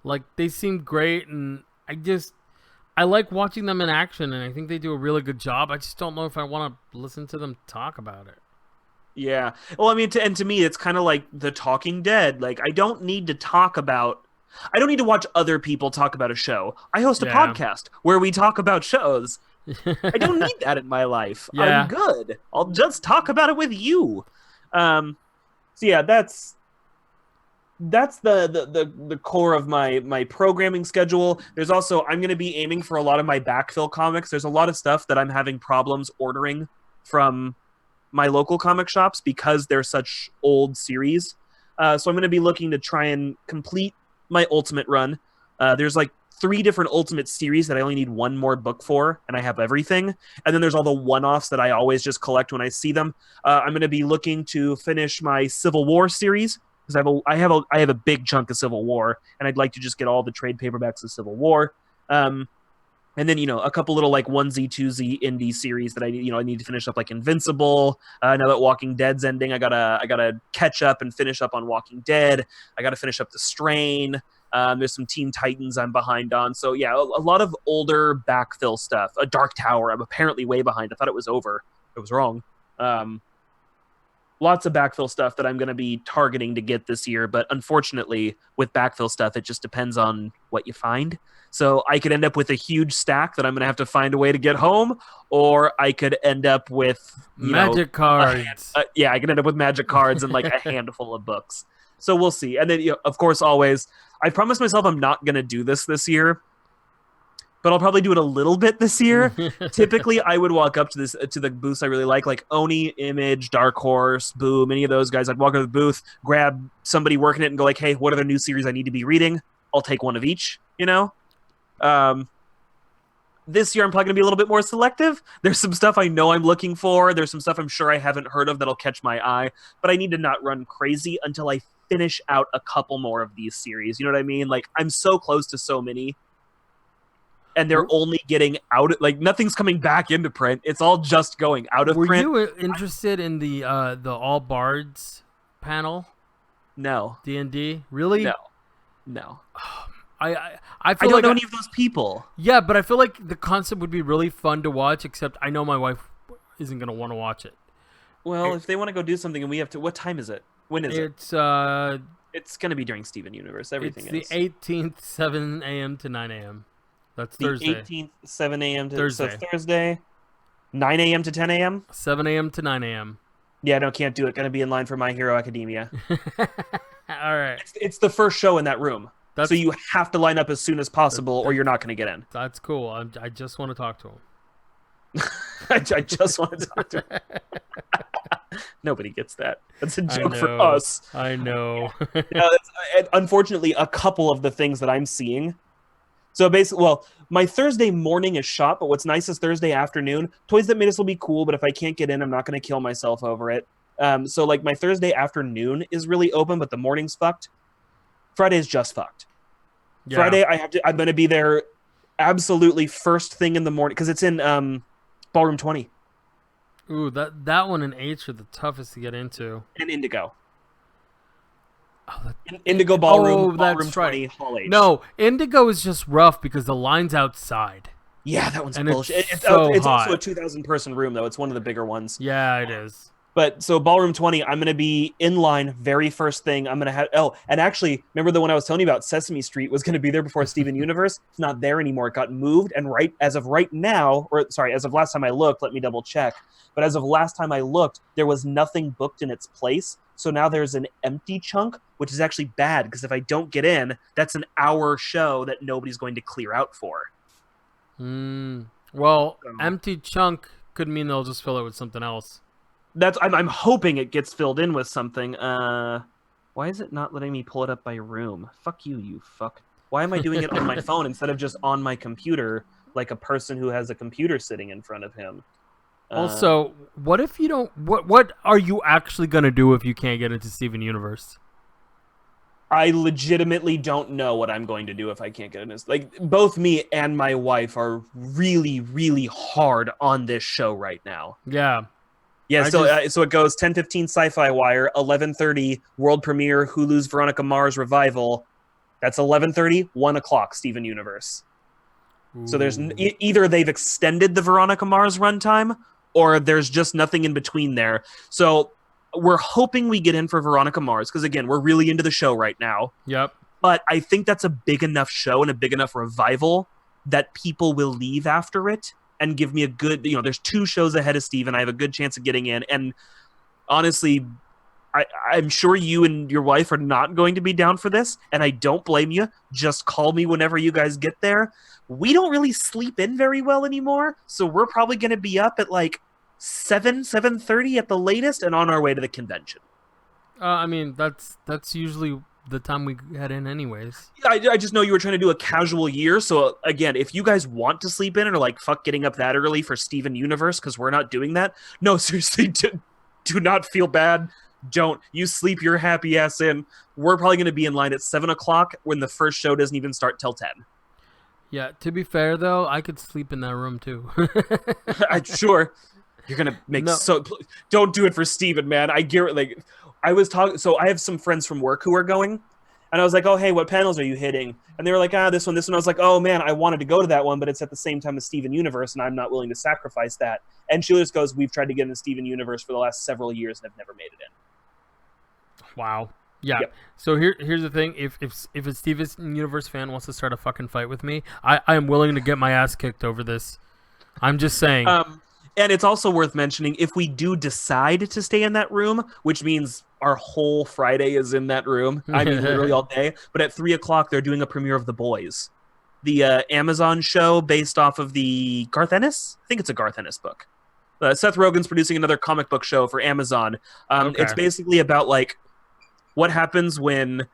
Like, they seem great, and I I like watching them in action, and I think they do a really good job. I just don't know if I want to listen to them talk about it. Yeah. Well, I mean, and to me, it's kind of like The Talking Dead. Like, I don't need to I don't need to watch other people talk about a show. I host a Yeah. podcast where we talk about shows. I don't need that in my life. Yeah. I'm good. I'll just talk about it with you. So yeah, that's the core of my programming schedule. There's also, I'm going to be aiming for a lot of my backfill comics. There's a lot of stuff that I'm having problems ordering from my local comic shops because they're such old series. So I'm going to be looking to try and complete my Ultimate run. There's like 3 different Ultimate series that I only need 1 more book for, and I have everything. And then there's all the one-offs that I always just collect when I see them. I'm going to be looking to finish my Civil War series because I have a big chunk of Civil War, and I'd like to just get all the trade paperbacks of Civil War. And then, a couple little like 1Z, 2Z indie series that I need to finish up, like Invincible. Now that Walking Dead's ending, I gotta catch up and finish up on Walking Dead. I gotta finish up The Strain. There's some Teen Titans I'm behind on. So yeah, a lot of older backfill stuff. A Dark Tower, I'm apparently way behind. I thought it was over. I was wrong. Lots of backfill stuff that I'm going to be targeting to get this year. But unfortunately, with backfill stuff, it just depends on what you find. So I could end up with a huge stack that I'm going to have to find a way to get home, or I could end up with Magic cards. I could end up with magic cards and like a handful of books. So we'll see. And then, of course, always, I promised myself I'm not going to do this year, but I'll probably do it a little bit this year. Typically, I would walk up to the booths I really like Oni, Image, Dark Horse, Boom, any of those guys. I'd walk up to the booth, grab somebody working it, and go like, "Hey, what are the new series I need to be reading? I'll take one of each." This year I'm probably going to be a little bit more selective. There's some stuff I know I'm looking for. There's some stuff I'm sure I haven't heard of that'll catch my eye, but I need to not run crazy until I finish out a couple more of these series. You know what I mean? Like, I'm so close to so many, and they're only getting out. Like, nothing's coming back into print. It's all just going out of print. Were you interested in the All Bards panel? No. D&D? Really? No. I I feel don't like know any of those people. Yeah, but I feel like the concept would be really fun to watch, except I know my wife isn't going to want to watch it. Well, if they want to go do something and we have to... What time is it? When is it? It's going to be during Steven Universe. Everything is. It's the 18th, 7 a.m. to 9 a.m. That's the Thursday. 18th, 7 a.m. to... Thursday. So Thursday, 9 a.m. to 10 a.m.? 7 a.m. to 9 a.m. Yeah, no, can't do it. Going to be in line for My Hero Academia. All right. It's the first show in that room. So you have to line up as soon as possible or you're not going to get in. That's cool. I just want to talk to him. I just want to talk to him. Nobody gets that. That's a joke for us. I know. Unfortunately, a couple of the things that I'm seeing. So basically, my Thursday morning is shot, but what's nice is Thursday afternoon. Toys That Made Us will be cool, but if I can't get in, I'm not going to kill myself over it. So like my Thursday afternoon is really open, but the morning's fucked. Friday is just fucked. Yeah. Friday, I'm going to be there absolutely first thing in the morning because it's in Ballroom 20. Ooh, that one and H are the toughest to get into. And Indigo. Oh, Indigo Ballroom. Oh, Ballroom that's 20, right. Hall H. No, Indigo is just rough because the line's outside. Yeah, that one's and bullshit. It's also a 2,000 person room though. It's one of the bigger ones. Yeah, it is. But so Ballroom 20, I'm going to be in line very first thing. I'm going to have... Oh, and actually, remember the one I was telling you about, Sesame Street, was going to be there before Steven Universe? It's not there anymore. It got moved. And as of last time I looked, let me double check. But as of last time I looked, there was nothing booked in its place. So now there's an empty chunk, which is actually bad because if I don't get in, that's an hour show that nobody's going to clear out for. Well, empty chunk could mean they'll just fill it with something else. I'm hoping it gets filled in with something. Why is it not letting me pull it up by room? Fuck you, you fuck. Why am I doing it on my phone instead of just on my computer like a person who has a computer sitting in front of him? Also, what if you don't... What are you actually going to do if you can't get into Steven Universe? I legitimately don't know what I'm going to do if I can't get in this. Like, both me and my wife are really, really hard on this show right now. Yeah. Yeah, so it goes 10:15 Sci-Fi Wire, 11:30 world premiere Hulu's Veronica Mars revival. That's 11:30, 1 o'clock Steven Universe. So there's Ooh. either they've extended the Veronica Mars runtime, or there's just nothing in between there. So we're hoping we get in for Veronica Mars because again, we're really into the show right now. Yep. But I think that's a big enough show and a big enough revival that people will leave after it and give me a good. There's 2 shows ahead of Steve, and I have a good chance of getting in. And honestly, I'm sure you and your wife are not going to be down for this, and I don't blame you. Just call me whenever you guys get there. We don't really sleep in very well anymore, so we're probably going to be up at like 7:30 at the latest and on our way to the convention. I mean, that's usually the time we head in anyways. I just know you were trying to do a casual year, so again, if you guys want to sleep in and are like, fuck getting up that early for Steven Universe, because we're not doing that, no, seriously, do not feel bad. Don't. You sleep your happy ass in. We're probably going to be in line at 7 o'clock when the first show doesn't even start till 10. Yeah, to be fair though, I could sleep in that room too. I'm sure you're going to make No. don't do it for Steven, man. I get like I was talking, so I have some friends from work who are going, and I was like, oh, hey, what panels are you hitting? And they were like, this one. I was like, oh man, I wanted to go to that one, but it's at the same time as Steven Universe, and I'm not willing to sacrifice that. And she just goes, we've tried to get into Steven Universe for the last several years and have never made it in. Wow. Yeah. Yep. So here's the thing. If a Steven Universe fan wants to start a fucking fight with me, I am willing to get my ass kicked over this. I'm just saying. And it's also worth mentioning, if we do decide to stay in that room, which means our whole Friday is in that room, I mean literally all day, but at 3 o'clock they're doing a premiere of The Boys, the Amazon show based off of the Garth Ennis? I think it's a Garth Ennis book. Seth Rogen's producing another comic book show for Amazon. Okay. It's basically about like what happens when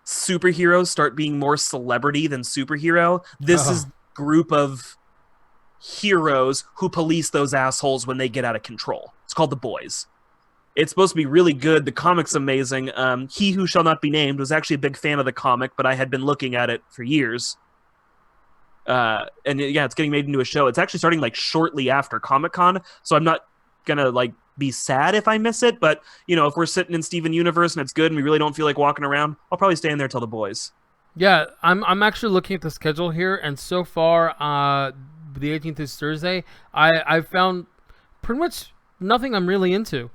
superheroes start being more celebrity than superhero. This is a group of heroes who police those assholes when they get out of control. It's called The Boys. It's supposed to be really good. The comic's amazing. He Who Shall Not Be Named was actually a big fan of the comic, but I had been looking at it for years. And yeah, it's getting made into a show. It's actually starting like shortly after Comic-Con, so I'm not gonna like be sad if I miss it, but if we're sitting in Steven Universe and it's good and we really don't feel like walking around, I'll probably stay in there till The Boys. Yeah, I'm actually looking at the schedule here, and so far, the 18th is Thursday. I've found pretty much nothing I'm really into.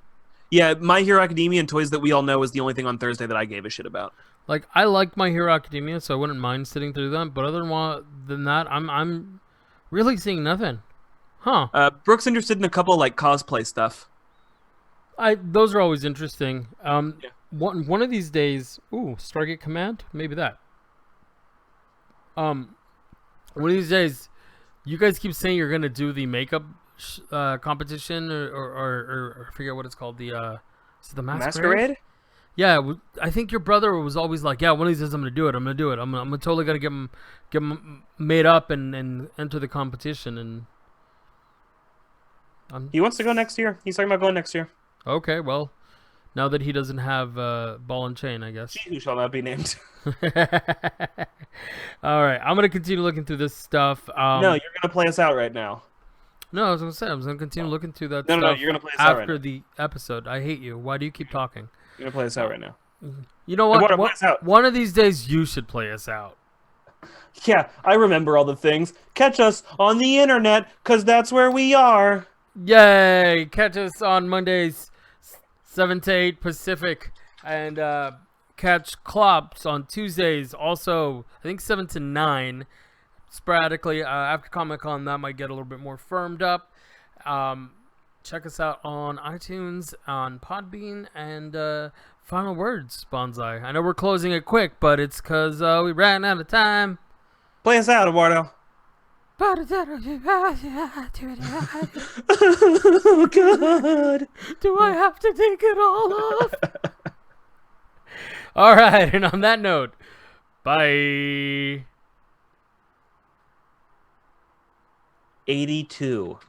Yeah, My Hero Academia and Toys That We All Know is the only thing on Thursday that I gave a shit about. Like, I like My Hero Academia, so I wouldn't mind sitting through them. But other than that, I'm really seeing nothing. Huh? Brooke's interested in a couple like cosplay stuff. Those are always interesting. Yeah. One of these days, Stargate Command, maybe that. One of these days, you guys keep saying you're gonna do the makeup competition, or I forget what it's called. Is it the Masquerade? Yeah, I think your brother was always like, "Yeah, one of these days I'm gonna do it. I'm totally gonna get him made up and enter the competition." And He wants to go next year. He's talking about going next year. okay, well, now that he doesn't have ball and chain, I guess. She Who Shall Not Be Named. All right, I'm gonna continue looking through this stuff. No, you're gonna play us out right now. No, I was gonna say I was gonna continue looking through that. No, stuff you're gonna play us out right after now. the episode. I hate you. Why do you keep talking? You're gonna play us out right now. You know I what? wanna play us out. One of these days, you should play us out. Yeah, I remember all the things. Catch us on the internet, cause that's where we are. Yay! Catch us on Mondays, 7 to 8 Pacific, and catch Klops on Tuesdays. Also, I think 7 to 9. Sporadically after Comic-Con, that might get a little bit more firmed up. Check us out on iTunes, on Podbean, and final words, Bonsai. I know we're closing it quick, but it's because we ran out of time. Play us out, Eduardo. Oh God! Do I have to take it all off? All right, and on that note, bye. 82.